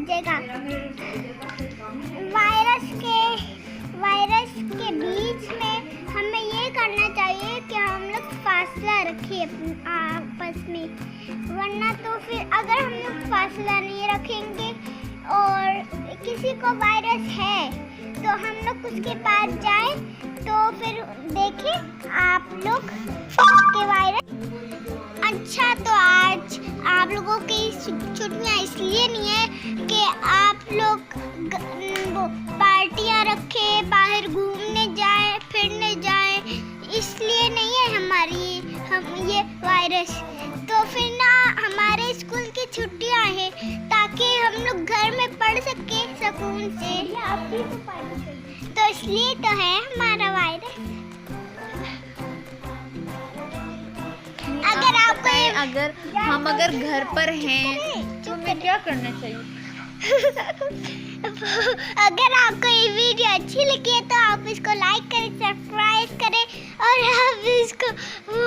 जगह वायरस के बीच में हमें ये करना चाहिए कि हम लोग फासला रखें आपस में, वरना तो फिर अगर हम लोग फासला नहीं रखेंगे और किसी को वायरस है तो हम लोग उसके पास जाए तो फिर देखें आप लोग के वायरस। अच्छा, तो आज आप लोगों की छुट्टियाँ इसलिए नहीं है कि आप लोग पार्टियाँ रखें, बाहर घूमने जाए फिरने जाए, इसलिए नहीं है हम ये वायरस। तो फिर ना हमारे स्कूल की छुट्टियाँ हैं ताकि हम लोग घर में पढ़ सके सुकून से, तो इसलिए तो है हमारा वायरस। अगर हम घर पर हैं तो हमें क्या करना चाहिए? अगर आपको ये वीडियो अच्छी लगी है तो आप इसको लाइक करें, सब्सक्राइब करें और आप इसको वो